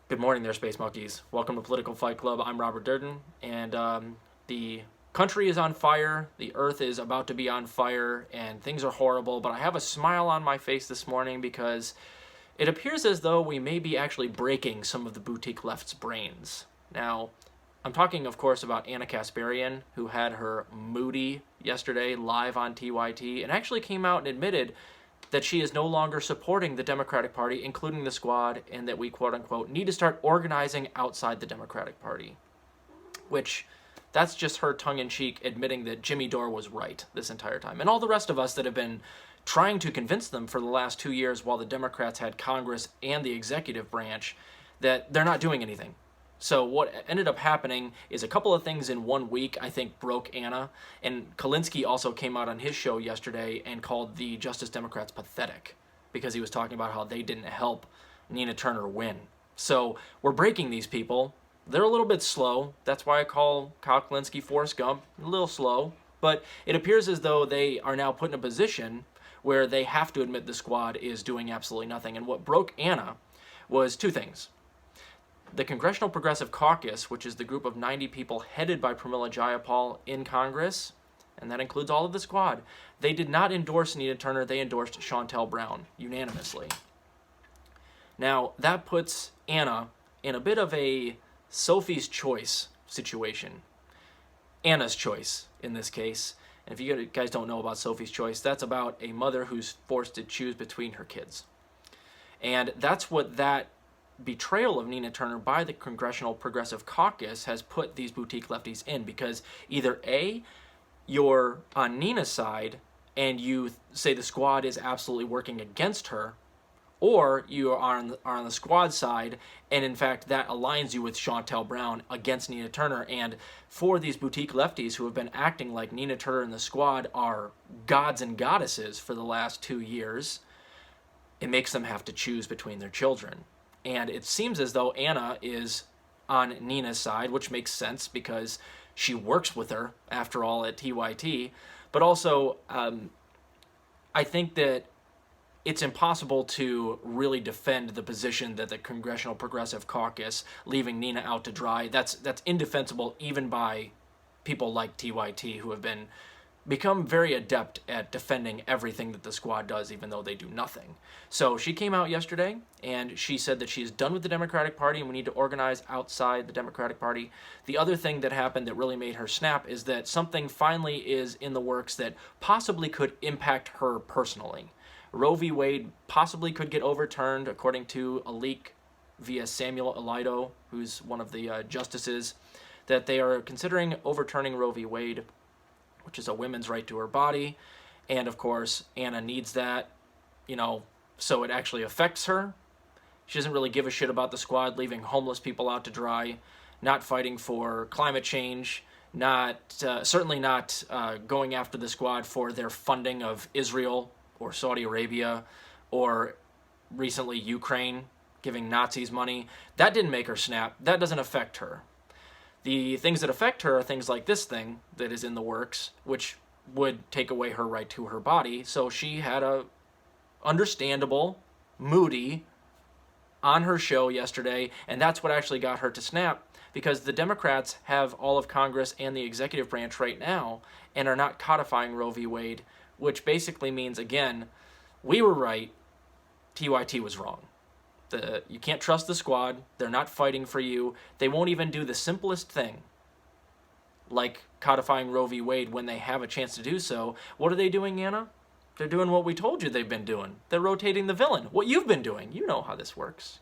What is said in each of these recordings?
Good morning there, Space Monkeys. Welcome to Political Fight Club. I'm Robert Durden, and the country is on fire, the earth is about to be on fire, and things are horrible, but I have a smile on my face this morning because it appears as though we may be actually breaking some of the Boutique Left's brains. Now, I'm talking, of course, about Anna Kasparian, who had her Moody yesterday live on TYT, and actually came out and admitted that she is no longer supporting the Democratic Party, including the squad, and that we, quote-unquote, need to start organizing outside the Democratic Party. Which, that's just her tongue-in-cheek admitting that Jimmy Dore was right this entire time. And all the rest of us that have been trying to convince them for the last 2 years while the Democrats had Congress and the executive branch that they're not doing anything. So what ended up happening is a couple of things in 1 week, I think, broke Anna. And Kalinske also came out on his show yesterday and called the Justice Democrats pathetic because he was talking about how they didn't help Nina Turner win. So we're breaking these people. They're a little bit slow. That's why I call Kyle Kalinske Forrest Gump. A little slow. But it appears as though they are now put in a position where they have to admit the squad is doing absolutely nothing. And what broke Anna was two things. The Congressional Progressive Caucus, which is the group of 90 people headed by Pramila Jayapal in Congress, and that includes all of the squad, they did not endorse Nina Turner, they endorsed Shontel Brown unanimously. Now, that puts Anna in a bit of a Sophie's choice situation. Anna's choice, in this case. And if you guys don't know about Sophie's choice, that's about a mother who's forced to choose between her kids. And that's what that betrayal of Nina Turner by the Congressional Progressive Caucus has put these boutique lefties in, because either A, you're on Nina's side and you say the squad is absolutely working against her, or you are on the squad side and in fact that aligns you with Shontel Brown against Nina Turner. And for these boutique lefties who have been acting like Nina Turner and the squad are gods and goddesses for the last 2 years, it makes them have to choose between their children. And it seems as though Anna is on Nina's side, which makes sense because she works with her, after all, at TYT. But also, I think that it's impossible to really defend the position that the Congressional Progressive Caucus, leaving Nina out to dry, that's indefensible even by people like TYT, who have become very adept at defending everything that the squad does, even though they do nothing. So she came out yesterday and she said that she's done with the Democratic Party and we need to organize outside the Democratic Party. The other thing that happened that really made her snap is that something finally is in the works that possibly could impact her personally. Roe v. Wade possibly could get overturned, according to a leak via Samuel Alito, who's one of the justices, that they are considering overturning Roe v. Wade, which is a women's right to her body. And of course, Anna needs that, so it actually affects her. She doesn't really give a shit about the squad leaving homeless people out to dry, not fighting for climate change, certainly not going after the squad for their funding of Israel or Saudi Arabia or recently Ukraine, giving Nazis money. That didn't make her snap. That doesn't affect her. The things that affect her are things like this thing that is in the works, which would take away her right to her body. So she had a understandable Moody on her show yesterday, and that's what actually got her to snap, because the Democrats have all of Congress and the executive branch right now and are not codifying Roe v. Wade, which basically means, again, we were right, TYT was wrong. You can't trust the squad. They're not fighting for you. They won't even do the simplest thing, like codifying Roe v. Wade, when they have a chance to do so. What are they doing, Anna? They're doing what we told you they've been doing. They're rotating the villain. What you've been doing. You know how this works.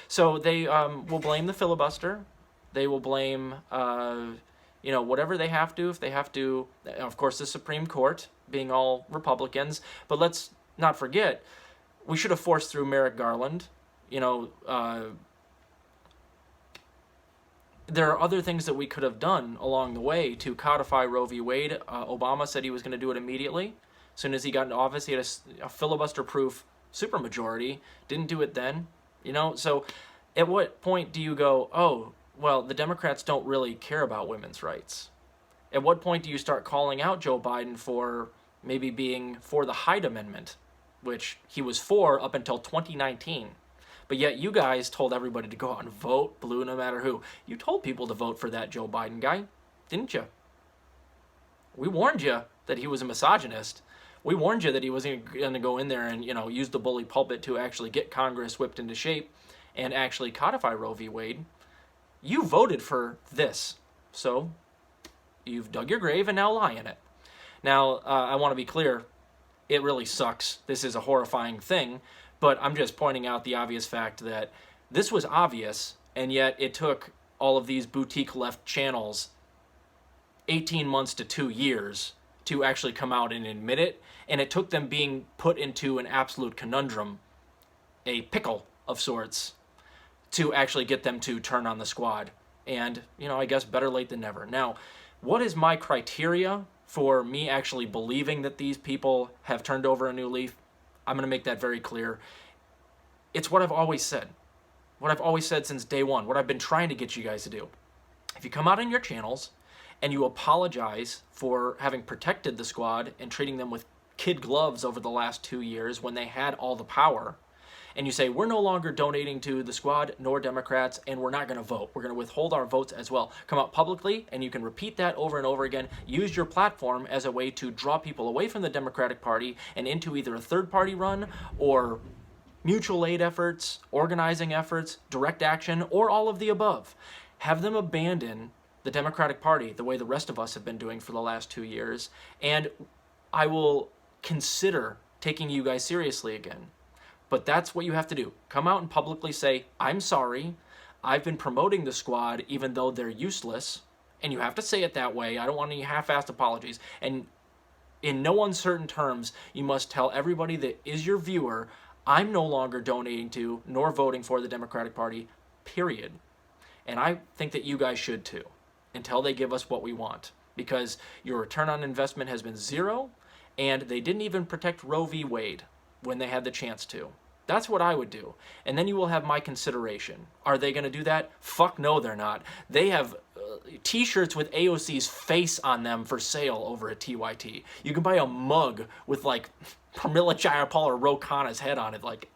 So they will blame the filibuster. They will blame, whatever they have to. If they have to, of course, the Supreme Court, being all Republicans. But let's not forget, we should have forced through Merrick Garland. There are other things that we could have done along the way to codify Roe v. Wade. Obama said he was going to do it immediately. As soon as he got into office, he had a filibuster-proof supermajority. Didn't do it then. So at what point do you go, oh, well, the Democrats don't really care about women's rights? At what point do you start calling out Joe Biden for maybe being for the Hyde Amendment, which he was for up until 2019. But yet you guys told everybody to go out and vote blue no matter who. You told people to vote for that Joe Biden guy, didn't you? We warned you that he was a misogynist. We warned you that he was going to go in there and, use the bully pulpit to actually get Congress whipped into shape and actually codify Roe v. Wade. You voted for this. So you've dug your grave and now lie in it. Now, I want to be clear. It really sucks. This is a horrifying thing. But I'm just pointing out the obvious fact that this was obvious, and yet it took all of these boutique left channels 18 months to 2 years to actually come out and admit it, and it took them being put into an absolute conundrum, a pickle of sorts, to actually get them to turn on the squad. And, I guess better late than never. Now, what is my criteria for me actually believing that these people have turned over a new leaf? I'm going to make that very clear. It's what I've always said. What I've always said since day one. What I've been trying to get you guys to do. If you come out on your channels and you apologize for having protected the squad and treating them with kid gloves over the last 2 years when they had all the power, and you say, we're no longer donating to the squad nor Democrats, and we're not going to vote. We're going to withhold our votes as well. Come out publicly, and you can repeat that over and over again. Use your platform as a way to draw people away from the Democratic Party and into either a third-party run or mutual aid efforts, organizing efforts, direct action, or all of the above. Have them abandon the Democratic Party the way the rest of us have been doing for the last 2 years, and I will consider taking you guys seriously again. But that's what you have to do. Come out and publicly say, I'm sorry, I've been promoting the squad even though they're useless, and you have to say it that way. I don't want any half-assed apologies. And in no uncertain terms, you must tell everybody that is your viewer, I'm no longer donating to nor voting for the Democratic Party, period. And I think that you guys should too, until they give us what we want. Because your return on investment has been zero, and they didn't even protect Roe v. Wade when they had the chance to. That's what I would do. And then you will have my consideration. Are they going to do that? Fuck no, they're not. They have t-shirts with AOC's face on them for sale over at TYT. You can buy a mug with like Pramila Jayapal or Ro Khanna's head on it. Like,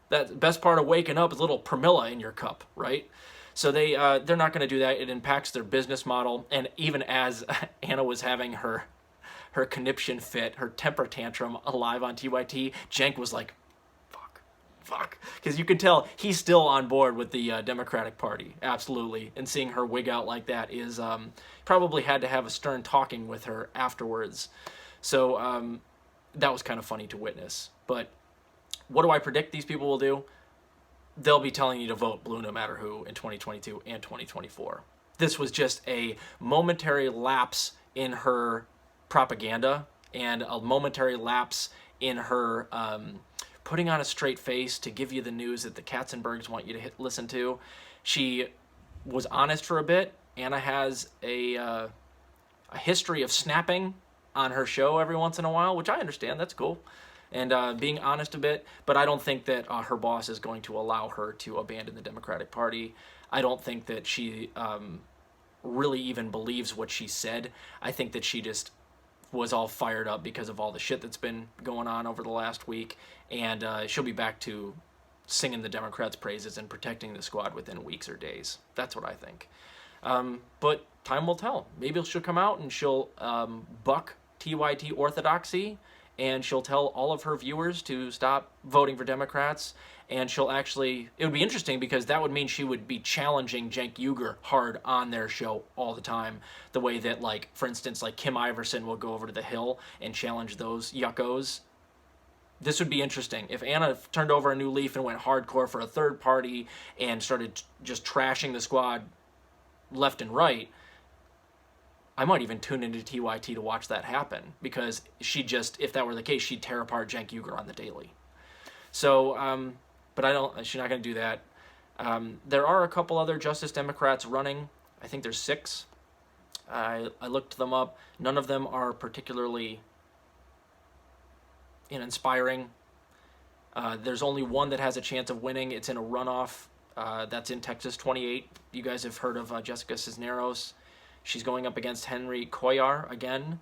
that best part of waking up is little Pramila in your cup, right? So they're not going to do that. It impacts their business model. And even as Anna was having her conniption fit, her temper tantrum live on TYT, Cenk was like, fuck. Because you can tell he's still on board with the Democratic Party, absolutely. And seeing her wig out like that is, probably had to have a stern talking with her afterwards. So that was kind of funny to witness. But what do I predict these people will do? They'll be telling you to vote blue no matter who in 2022 and 2024. This was just a momentary lapse in her propaganda and a momentary lapse in her putting on a straight face to give you the news that the Katzenbergs want you to listen to. She was honest for a bit. Anna has a history of snapping on her show every once in a while, which I understand. That's cool. And being honest a bit. But I don't think that her boss is going to allow her to abandon the Democratic Party. I don't think that she really even believes what she said. I think that she just was all fired up because of all the shit that's been going on over the last week, and she'll be back to singing the Democrats' praises and protecting the squad within weeks or days. That's what I think. But time will tell. Maybe she'll come out and she'll buck TYT orthodoxy, and she'll tell all of her viewers to stop voting for Democrats, and she'll actually, it would be interesting because that would mean she would be challenging Cenk Uygur hard on their show all the time, the way that, like, for instance, like Kim Iverson will go over to The Hill and challenge those yuckos. This would be interesting. If Anna turned over a new leaf and went hardcore for a third party and started just trashing the squad left and right, I might even tune into TYT to watch that happen, because she just, if that were the case, she'd tear apart Cenk Uygur on the daily. So, but she's not going to do that. There are a couple other Justice Democrats running. I think there's 6. I looked them up. None of them are particularly inspiring. There's only one that has a chance of winning. It's in a runoff. That's in Texas 28. You guys have heard of Jessica Cisneros. She's going up against Henry Cuellar again.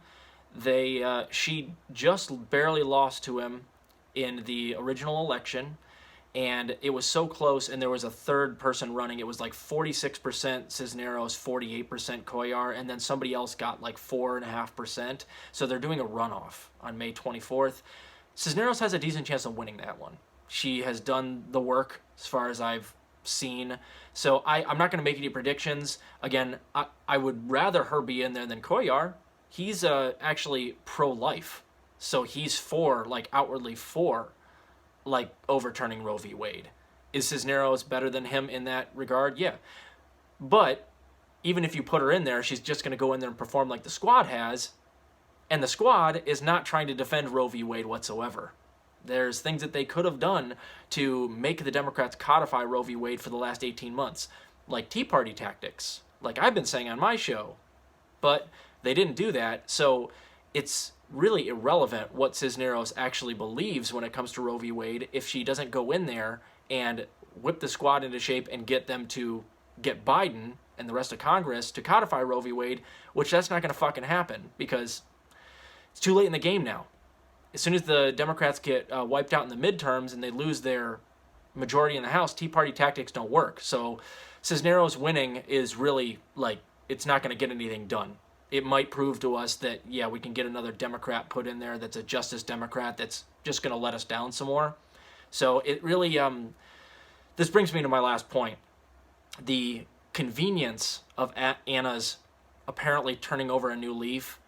She just barely lost to him in the original election, and it was so close, and there was a third person running. It was like 46% Cisneros, 48% Cuellar, and then somebody else got like 4.5%. So they're doing a runoff on May 24th. Cisneros has a decent chance of winning that one. She has done the work as far as I've seen. So I'm not going to make any predictions. Again, I would rather her be in there than Cuellar. He's actually pro-life. So he's outwardly for, overturning Roe v. Wade. Is Cisneros better than him in that regard? Yeah. But even if you put her in there, she's just going to go in there and perform like the squad has. And the squad is not trying to defend Roe v. Wade whatsoever. There's things that they could have done to make the Democrats codify Roe v. Wade for the last 18 months, like Tea Party tactics, like I've been saying on my show. But they didn't do that, so it's really irrelevant what Cisneros actually believes when it comes to Roe v. Wade if she doesn't go in there and whip the squad into shape and get them to get Biden and the rest of Congress to codify Roe v. Wade, which that's not going to fucking happen because it's too late in the game now. As soon as the Democrats get wiped out in the midterms and they lose their majority in the House, Tea Party tactics don't work. So Cisneros winning is really, it's not going to get anything done. It might prove to us that, yeah, we can get another Democrat put in there that's a Justice Democrat that's just going to let us down some more. So it really, this brings me to my last point. The convenience of Anna's apparently turning over a new leaf,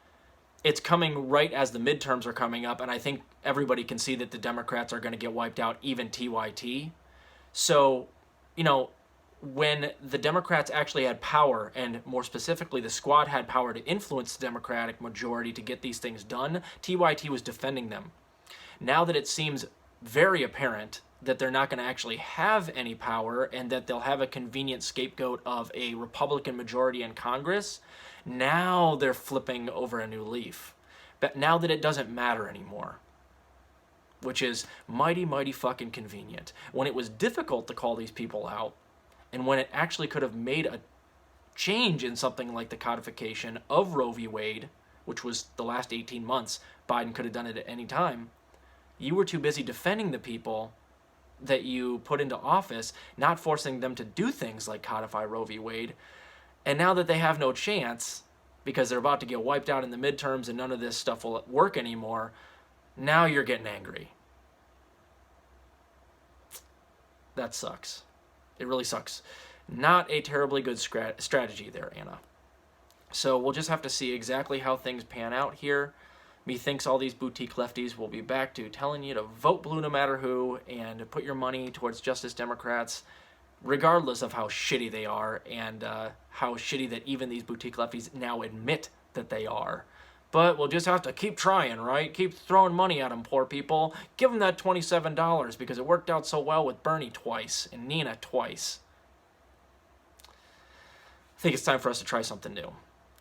it's coming right as the midterms are coming up, and I think everybody can see that the Democrats are going to get wiped out, even TYT. So, when the Democrats actually had power, and more specifically the squad had power to influence the Democratic majority to get these things done, TYT was defending them. Now that it seems very apparent that they're not going to actually have any power and that they'll have a convenient scapegoat of a Republican majority in Congress, now they're flipping over a new leaf. But now that it doesn't matter anymore, which is mighty, mighty fucking convenient. When it was difficult to call these people out, and when it actually could have made a change in something like the codification of Roe v. Wade, which was the last 18 months, Biden could have done it at any time, you were too busy defending the people that you put into office, not forcing them to do things like codify Roe v. Wade. And now that they have no chance, because they're about to get wiped out in the midterms and none of this stuff will work anymore, now you're getting angry. That sucks. It really sucks. Not a terribly good strategy there, Anna. So we'll just have to see exactly how things pan out here. Methinks all these boutique lefties will be back to telling you to vote blue no matter who and put your money towards Justice Democrats, regardless of how shitty they are and how shitty that even these boutique lefties now admit that they are. But we'll just have to keep trying, right? Keep throwing money at them, poor people. Give them that $27 because it worked out so well with Bernie twice and Nina twice. I think it's time for us to try something new.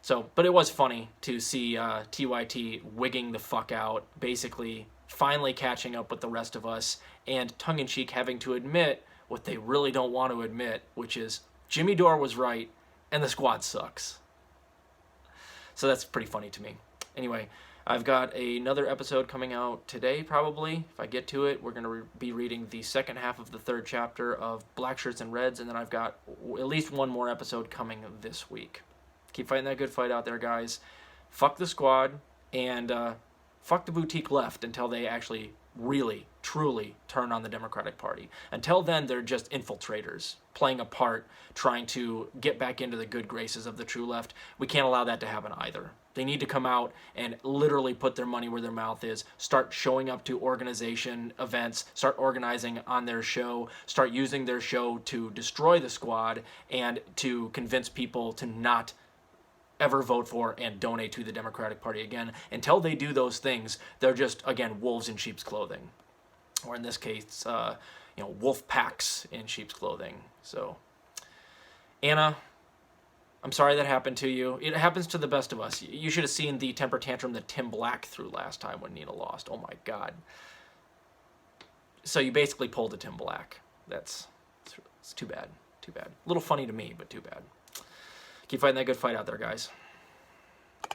So, but it was funny to see TYT wigging the fuck out, basically finally catching up with the rest of us, and tongue-in-cheek having to admit what they really don't want to admit, which is Jimmy Dore was right and the squad sucks. So that's pretty funny to me. Anyway, I've got another episode coming out today, probably. If I get to it, we're going to be reading the second half of the third chapter of Black Shirts and Reds, and then I've got at least one more episode coming this week. Keep fighting that good fight out there, guys. Fuck the squad, and fuck the boutique left until they actually really, truly turn on the Democratic Party. Until then, they're just infiltrators, playing a part, trying to get back into the good graces of the true left. We can't allow that to happen either. They need to come out and literally put their money where their mouth is, start showing up to organization events, start organizing on their show, start using their show to destroy the squad and to convince people to not ever vote for and donate to the Democratic Party again. Until they do those things, they're just, again, wolves in sheep's clothing. Or in this case, wolf packs in sheep's clothing. So, Anna, I'm sorry that happened to you. It happens to the best of us. You should have seen the temper tantrum that Tim Black threw last time when Nina lost. Oh my God. So you basically pulled a Tim Black. It's too bad. Too bad. A little funny to me, but too bad. Keep fighting that good fight out there, guys.